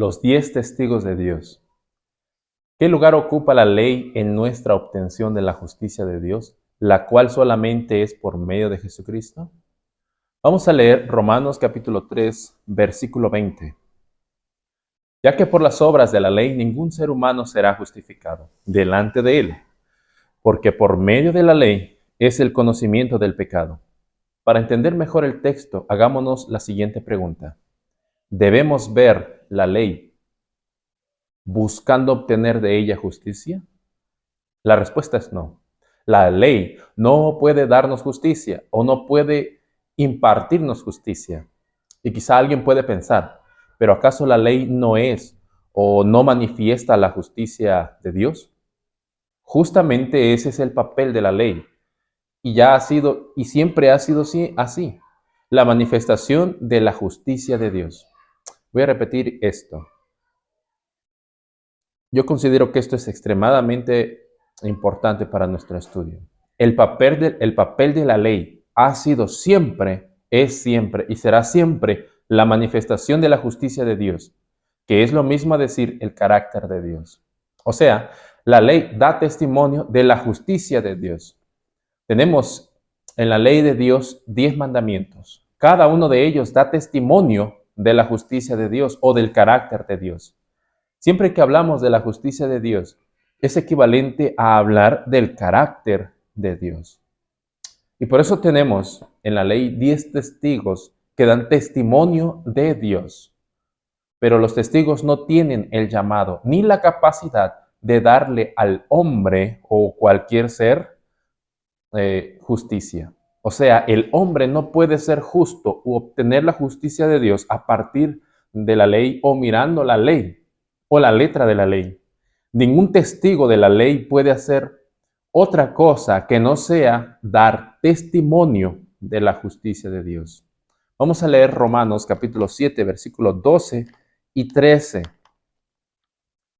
Los 10 testigos de Dios. ¿Qué lugar ocupa la ley en nuestra obtención de la justicia de Dios, la cual solamente es por medio de Jesucristo? Vamos a leer Romanos capítulo 3, versículo 20. Ya que por las obras de la ley ningún ser humano será justificado delante de él, porque por medio de la ley es el conocimiento del pecado. Para entender mejor el texto, hagámonos la siguiente pregunta. ¿Debemos ver la ley buscando obtener de ella justicia? La respuesta es no. La ley no puede darnos justicia o no puede impartirnos justicia. Y quizá alguien puede pensar, ¿pero acaso la ley no es o no manifiesta la justicia de Dios? Justamente ese es el papel de la ley. Y ya ha sido y siempre ha sido así. La manifestación de la justicia de Dios. Voy a repetir esto. Yo considero que esto es extremadamente importante para nuestro estudio. El papel de la ley ha sido siempre, es siempre y será siempre la manifestación de la justicia de Dios, que es lo mismo a decir el carácter de Dios. O sea, la ley da testimonio de la justicia de Dios. Tenemos en la ley de Dios 10 mandamientos. Cada uno de ellos da testimonio de la justicia de Dios o del carácter de Dios. Siempre que hablamos de la justicia de Dios, es equivalente a hablar del carácter de Dios. Y por eso tenemos en la ley 10 testigos que dan testimonio de Dios. Pero los testigos no tienen el llamado ni la capacidad de darle al hombre o cualquier ser justicia. O sea, el hombre no puede ser justo u obtener la justicia de Dios a partir de la ley o mirando la ley o la letra de la ley. Ningún testigo de la ley puede hacer otra cosa que no sea dar testimonio de la justicia de Dios. Vamos a leer Romanos capítulo 7, versículos 12 y 13.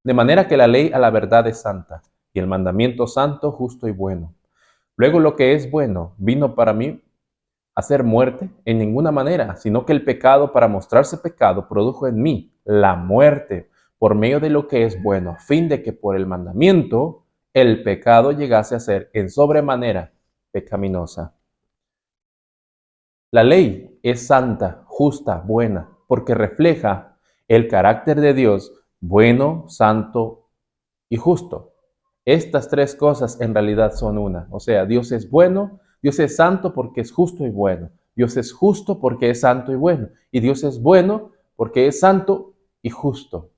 De manera que la ley a la verdad es santa, y el mandamiento santo, justo y bueno. Luego lo que es bueno vino para mí a hacer muerte en ninguna manera, sino que el pecado, para mostrarse pecado, produjo en mí la muerte por medio de lo que es bueno, a fin de que por el mandamiento el pecado llegase a ser en sobremanera pecaminosa. La ley es santa, justa, buena, porque refleja el carácter de Dios, bueno, santo y justo. Estas tres cosas en realidad son una. O sea, Dios es bueno, Dios es santo porque es justo y bueno. Dios es justo porque es santo y bueno. Y Dios es bueno porque es santo y justo.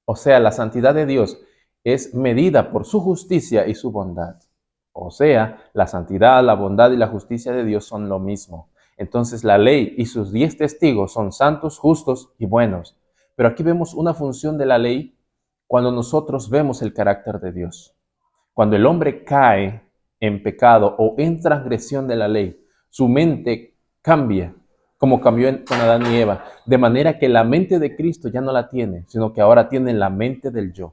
O sea, la santidad de Dios es medida por su justicia y su bondad. O sea, la santidad, la bondad y la justicia de Dios son lo mismo. Entonces la ley y sus 10 testigos son santos, justos y buenos. Pero aquí vemos una función de la ley cuando nosotros vemos el carácter de Dios. Cuando el hombre cae en pecado o en transgresión de la ley, su mente cambia, como cambió con Adán y Eva, de manera que la mente de Cristo ya no la tiene, sino que ahora tiene la mente del yo.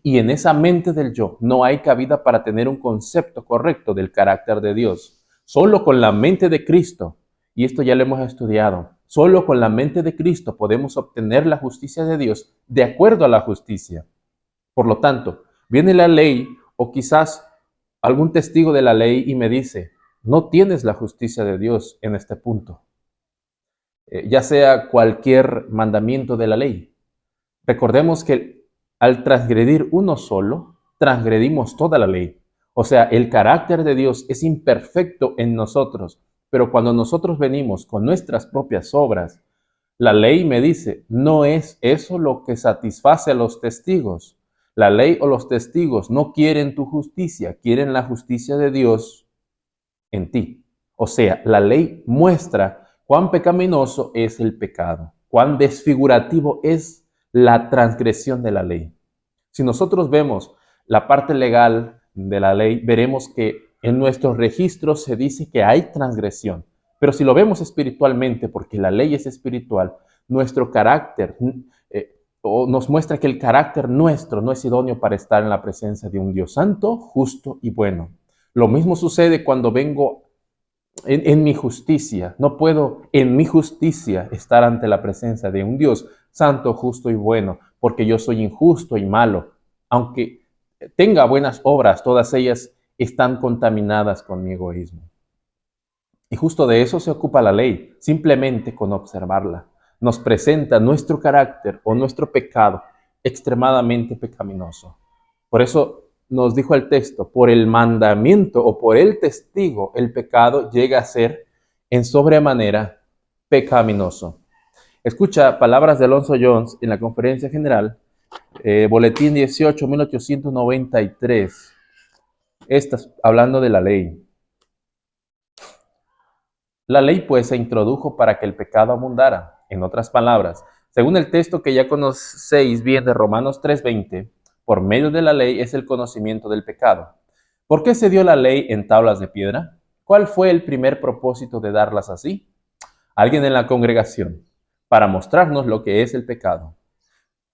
Y en esa mente del yo no hay cabida para tener un concepto correcto del carácter de Dios. Solo con la mente de Cristo, y esto ya lo hemos estudiado, solo con la mente de Cristo podemos obtener la justicia de Dios de acuerdo a la justicia. Por lo tanto, viene la ley o quizás algún testigo de la ley y me dice, no tienes la justicia de Dios en este punto. Ya sea cualquier mandamiento de la ley. Recordemos que al transgredir uno solo, transgredimos toda la ley. O sea, el carácter de Dios es imperfecto en nosotros, pero cuando nosotros venimos con nuestras propias obras, la ley me dice, no es eso lo que satisface a los testigos. La ley o los testigos no quieren tu justicia, quieren la justicia de Dios en ti. O sea, la ley muestra cuán pecaminoso es el pecado, cuán desfigurativo es la transgresión de la ley. Si nosotros vemos la parte legal de la ley, veremos que en nuestros registros se dice que hay transgresión. Pero si lo vemos espiritualmente, porque la ley es espiritual, nuestro carácter nos muestra que el carácter nuestro no es idóneo para estar en la presencia de un Dios santo, justo y bueno. Lo mismo sucede cuando vengo en mi justicia. No puedo en mi justicia estar ante la presencia de un Dios santo, justo y bueno, porque yo soy injusto y malo. Aunque tenga buenas obras, todas ellas están contaminadas con mi egoísmo. Y justo de eso se ocupa la ley, simplemente con observarla. Nos presenta nuestro carácter o nuestro pecado extremadamente pecaminoso. Por eso nos dijo el texto, por el mandamiento o por el testigo, el pecado llega a ser en sobremanera pecaminoso. Escucha palabras de Alonso Jones en la Conferencia General, Boletín 18, 1893. Estas hablando de la ley. La ley pues se introdujo para que el pecado abundara. En otras palabras, según el texto que ya conocéis bien de Romanos 3:20, por medio de la ley es el conocimiento del pecado. ¿Por qué se dio la ley en tablas de piedra? ¿Cuál fue el primer propósito de darlas así? Alguien en la congregación, para mostrarnos lo que es el pecado,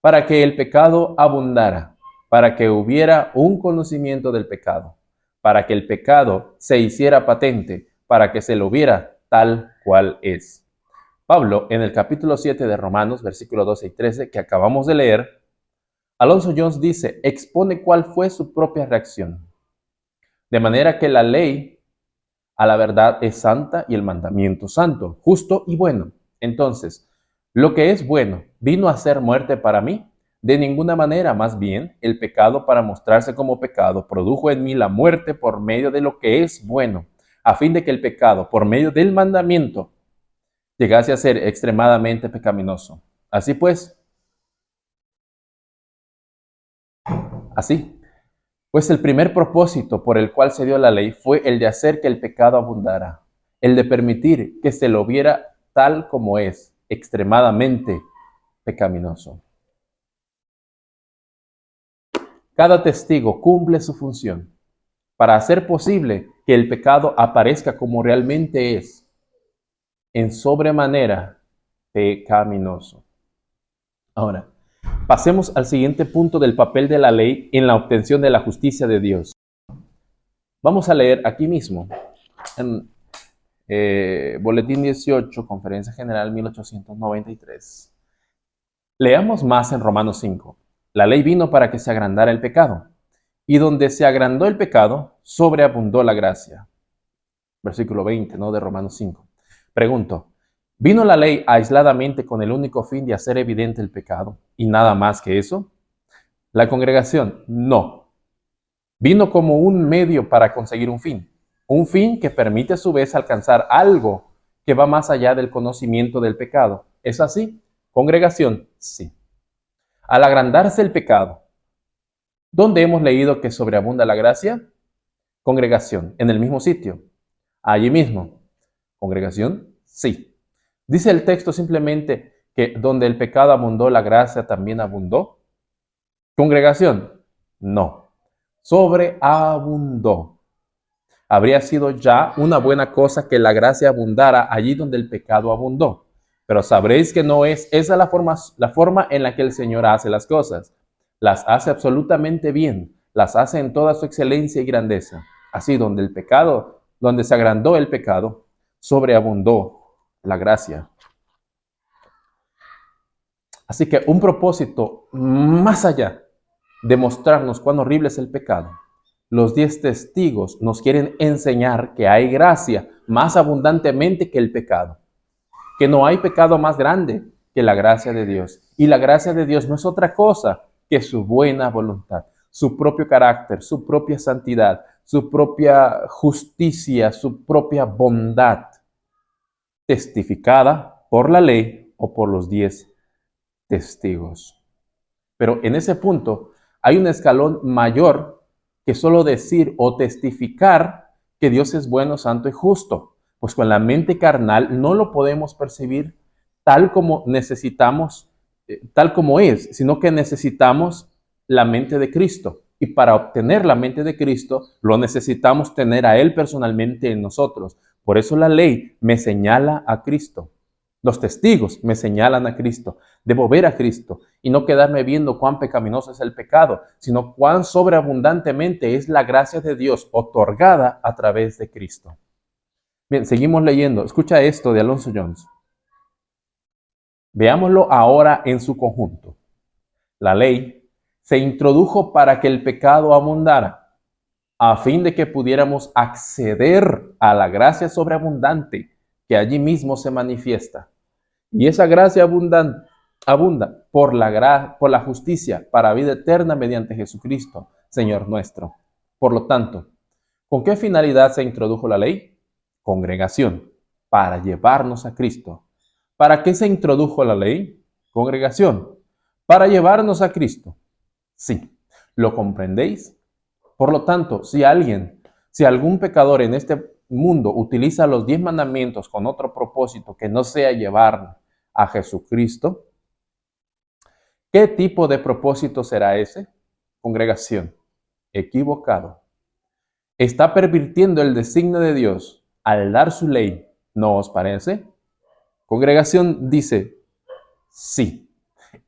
para que el pecado abundara, para que hubiera un conocimiento del pecado, para que el pecado se hiciera patente, para que se lo viera tal cual es. Pablo, en el capítulo 7 de Romanos, versículos 12 y 13, que acabamos de leer, Alonso Jones dice, expone cuál fue su propia reacción. De manera que la ley a la verdad es santa y el mandamiento santo, justo y bueno. Entonces, lo que es bueno vino a ser muerte para mí. De ninguna manera, más bien, el pecado para mostrarse como pecado produjo en mí la muerte por medio de lo que es bueno, a fin de que el pecado, por medio del mandamiento, llegase a ser extremadamente pecaminoso. Así pues, el primer propósito por el cual se dio la ley fue el de hacer que el pecado abundara, el de permitir que se lo viera tal como es, extremadamente pecaminoso. Cada testigo cumple su función para hacer posible que el pecado aparezca como realmente es, en sobremanera pecaminoso. Ahora, pasemos al siguiente punto del papel de la ley en la obtención de la justicia de Dios. Vamos a leer aquí mismo, en Boletín 18, Conferencia General 1893. Leamos más en Romanos 5. La ley vino para que se agrandara el pecado, y donde se agrandó el pecado, sobreabundó la gracia. Versículo 20, ¿no? De Romanos 5. Pregunto, ¿vino la ley aisladamente con el único fin de hacer evidente el pecado y nada más que eso? La congregación, no. Vino como un medio para conseguir un fin que permite a su vez alcanzar algo que va más allá del conocimiento del pecado. ¿Es así? Congregación, sí. Al agrandarse el pecado, ¿dónde hemos leído que sobreabunda la gracia? Congregación, en el mismo sitio, allí mismo. Congregación, sí. ¿Dice el texto simplemente que donde el pecado abundó, la gracia también abundó? Congregación, no. Sobreabundó. Habría sido ya una buena cosa que la gracia abundara allí donde el pecado abundó. Pero sabréis que no es esa la forma en la que el Señor hace las cosas. Las hace absolutamente bien, las hace en toda su excelencia y grandeza. Así, donde se agrandó el pecado, sobreabundó la gracia. Así que un propósito más allá de mostrarnos cuán horrible es el pecado, los 10 testigos nos quieren enseñar que hay gracia más abundantemente que el pecado, que no hay pecado más grande que la gracia de Dios. Y la gracia de Dios no es otra cosa que su buena voluntad, su propio carácter, su propia santidad, su propia justicia, su propia bondad, testificada por la ley o por los 10 testigos. Pero en ese punto hay un escalón mayor que solo decir o testificar que Dios es bueno, santo y justo. Pues con la mente carnal no lo podemos percibir tal como necesitamos, tal como es, sino que necesitamos la mente de Cristo. Y para obtener la mente de Cristo, lo necesitamos tener a Él personalmente en nosotros. Por eso la ley me señala a Cristo. Los testigos me señalan a Cristo. Debo ver a Cristo y no quedarme viendo cuán pecaminoso es el pecado, sino cuán sobreabundantemente es la gracia de Dios otorgada a través de Cristo. Bien, seguimos leyendo. Escucha esto de Alonso Jones. Veámoslo ahora en su conjunto. La ley se introdujo para que el pecado abundara, a fin de que pudiéramos acceder a la gracia sobreabundante que allí mismo se manifiesta. Y esa gracia abunda por la justicia para vida eterna mediante Jesucristo, Señor nuestro. Por lo tanto, ¿con qué finalidad se introdujo la ley? Congregación, para llevarnos a Cristo. ¿Para qué se introdujo la ley? Congregación, para llevarnos a Cristo. Sí, ¿lo comprendéis? Por lo tanto, si algún pecador en este mundo utiliza los 10 mandamientos con otro propósito que no sea llevar a Jesucristo, ¿qué tipo de propósito será ese? Congregación, equivocado. Está pervirtiendo el designio de Dios al dar su ley, ¿no os parece? Congregación dice, sí,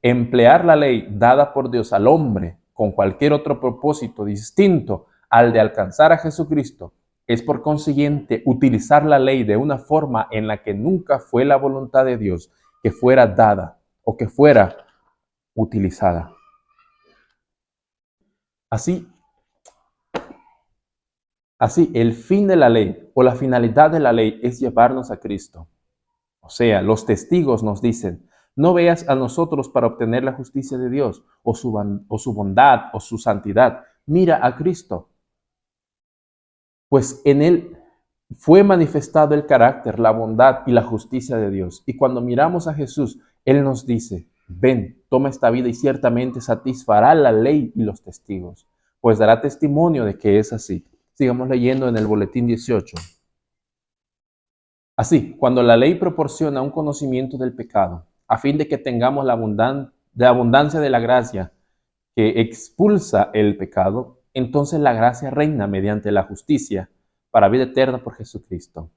emplear la ley dada por Dios al hombre con cualquier otro propósito distinto al de alcanzar a Jesucristo es por consiguiente utilizar la ley de una forma en la que nunca fue la voluntad de Dios que fuera dada o que fuera utilizada. Así, el fin de la ley o la finalidad de la ley es llevarnos a Cristo. O sea, los testigos nos dicen, no veas a nosotros para obtener la justicia de Dios o su bondad o su santidad. Mira a Cristo, pues en Él fue manifestado el carácter, la bondad y la justicia de Dios. Y cuando miramos a Jesús, Él nos dice, ven, toma esta vida y ciertamente satisfará la ley y los testigos, pues dará testimonio de que es así. Sigamos leyendo en el boletín 18. Así, cuando la ley proporciona un conocimiento del pecado, a fin de que tengamos la abundancia de la gracia que expulsa el pecado, entonces la gracia reina mediante la justicia para vida eterna por Jesucristo.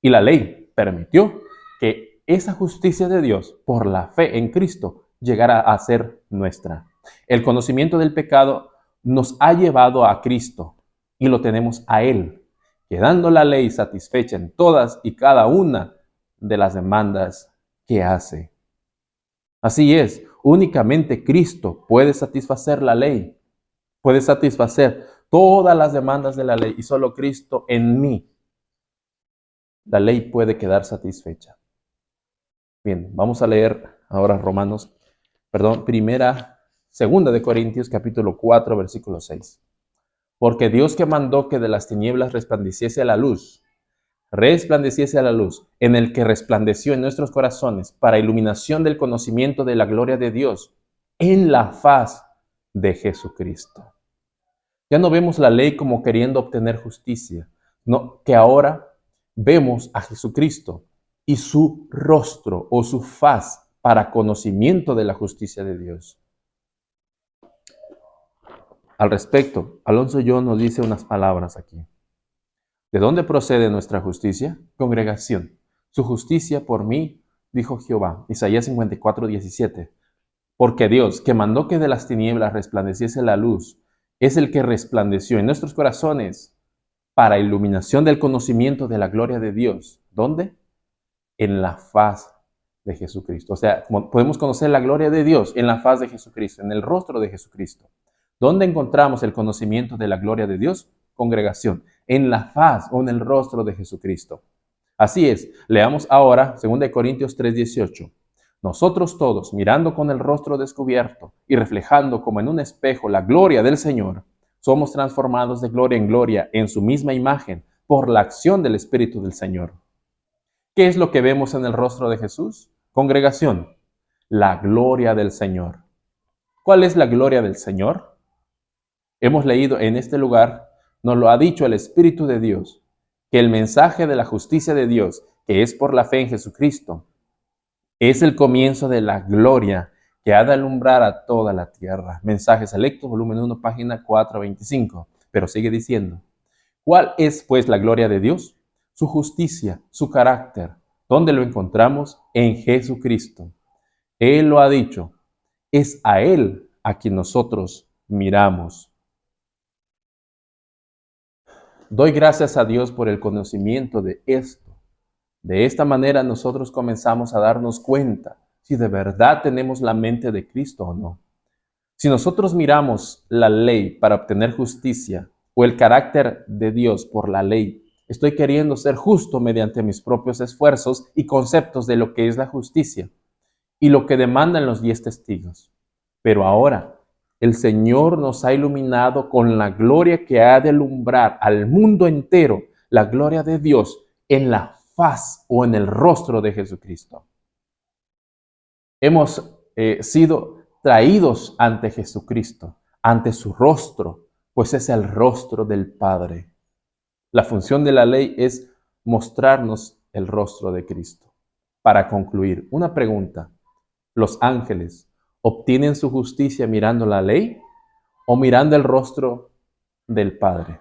Y la ley permitió que esa justicia de Dios, por la fe en Cristo, llegara a ser nuestra. El conocimiento del pecado nos ha llevado a Cristo y lo tenemos a Él, quedando la ley satisfecha en todas y cada una de las demandas que hace. Así es, únicamente Cristo puede satisfacer la ley, puede satisfacer todas las demandas de la ley y solo Cristo en mí. La ley puede quedar satisfecha. Bien, vamos a leer ahora segunda de Corintios capítulo 4, versículo 6. Porque Dios que mandó que de las tinieblas resplandeciese a la luz, en el que resplandeció en nuestros corazones para iluminación del conocimiento de la gloria de Dios en la faz de Jesucristo. Ya no vemos la ley como queriendo obtener justicia, no, que ahora vemos a Jesucristo y su rostro o su faz para conocimiento de la justicia de Dios. Al respecto, Alonso John nos dice unas palabras aquí. ¿De dónde procede nuestra justicia? Congregación. Su justicia por mí, dijo Jehová. Isaías 54, 17. Porque Dios, que mandó que de las tinieblas resplandeciese la luz, es el que resplandeció en nuestros corazones para iluminación del conocimiento de la gloria de Dios. ¿Dónde? En la faz de Jesucristo. O sea, podemos conocer la gloria de Dios en la faz de Jesucristo, en el rostro de Jesucristo. ¿Dónde encontramos el conocimiento de la gloria de Dios? Congregación, en la faz o en el rostro de Jesucristo. Así es, leamos ahora 2 Corintios 3:18. Nosotros todos, mirando con el rostro descubierto y reflejando como en un espejo la gloria del Señor, somos transformados de gloria en gloria en su misma imagen por la acción del Espíritu del Señor. ¿Qué es lo que vemos en el rostro de Jesús? Congregación, la gloria del Señor. ¿Cuál es la gloria del Señor? Hemos leído en este lugar, nos lo ha dicho el Espíritu de Dios, que el mensaje de la justicia de Dios, que es por la fe en Jesucristo, es el comienzo de la gloria que ha de alumbrar a toda la tierra. Mensajes Selectos, volumen 1, página 425. Pero sigue diciendo, ¿cuál es pues la gloria de Dios? Su justicia, su carácter. ¿Dónde lo encontramos? En Jesucristo. Él lo ha dicho, es a Él a quien nosotros miramos. Doy gracias a Dios por el conocimiento de esto. De esta manera nosotros comenzamos a darnos cuenta si de verdad tenemos la mente de Cristo o no. Si nosotros miramos la ley para obtener justicia o el carácter de Dios por la ley, estoy queriendo ser justo mediante mis propios esfuerzos y conceptos de lo que es la justicia y lo que demandan los 10 testigos. Pero ahora, el Señor nos ha iluminado con la gloria que ha de alumbrar al mundo entero, la gloria de Dios en la faz o en el rostro de Jesucristo. Hemos sido traídos ante Jesucristo, ante su rostro, pues es el rostro del Padre. La función de la ley es mostrarnos el rostro de Cristo. Para concluir, una pregunta. ¿Los ángeles obtienen su justicia mirando la ley o mirando el rostro del Padre?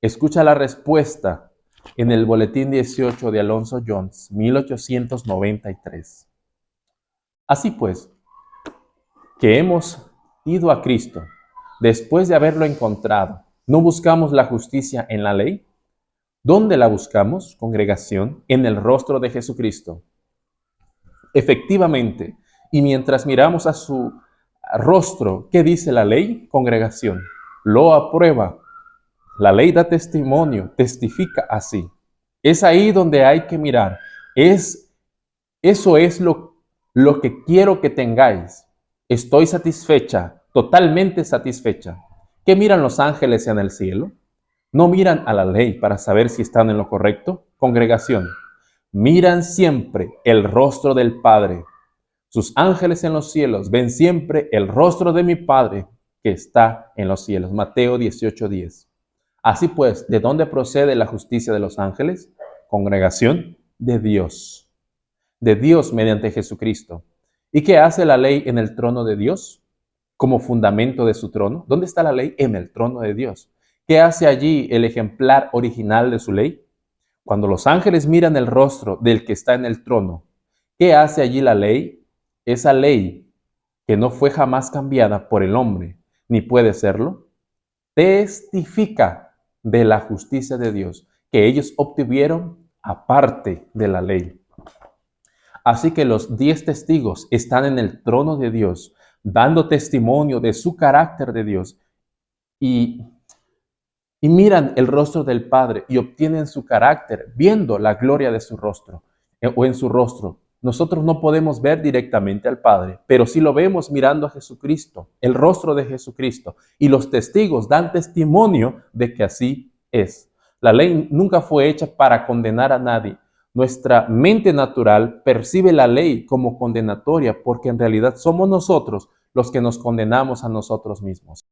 Escucha la respuesta en el Boletín 18 de Alonso Jones, 1893. Así pues, que hemos ido a Cristo, después de haberlo encontrado, ¿no buscamos la justicia en la ley? ¿Dónde la buscamos, congregación? En el rostro de Jesucristo. Efectivamente, y mientras miramos a su rostro, ¿qué dice la ley, congregación? Lo aprueba. La ley da testimonio, testifica así. Es ahí donde hay que mirar. Eso es lo que quiero que tengáis. Estoy satisfecha, totalmente satisfecha. ¿Qué miran los ángeles en el cielo? No miran a la ley para saber si están en lo correcto, congregación. Miran siempre el rostro del Padre. Sus ángeles en los cielos ven siempre el rostro de mi Padre que está en los cielos. Mateo 18:10. Así pues, ¿de dónde procede la justicia de los ángeles? Congregación, de Dios. De Dios mediante Jesucristo. ¿Y qué hace la ley en el trono de Dios? Como fundamento de su trono. ¿Dónde está la ley? En el trono de Dios. ¿Qué hace allí el ejemplar original de su ley? Cuando los ángeles miran el rostro del que está en el trono, ¿qué hace allí la ley? Esa ley que no fue jamás cambiada por el hombre, ni puede serlo, testifica de la justicia de Dios que ellos obtuvieron aparte de la ley. Así que los 10 testigos están en el trono de Dios, dando testimonio de su carácter de Dios y miran el rostro del Padre y obtienen su carácter viendo la gloria de su rostro o en su rostro. Nosotros no podemos ver directamente al Padre, pero sí lo vemos mirando a Jesucristo, el rostro de Jesucristo. Y los testigos dan testimonio de que así es. La ley nunca fue hecha para condenar a nadie. Nuestra mente natural percibe la ley como condenatoria porque en realidad somos nosotros los que nos condenamos a nosotros mismos.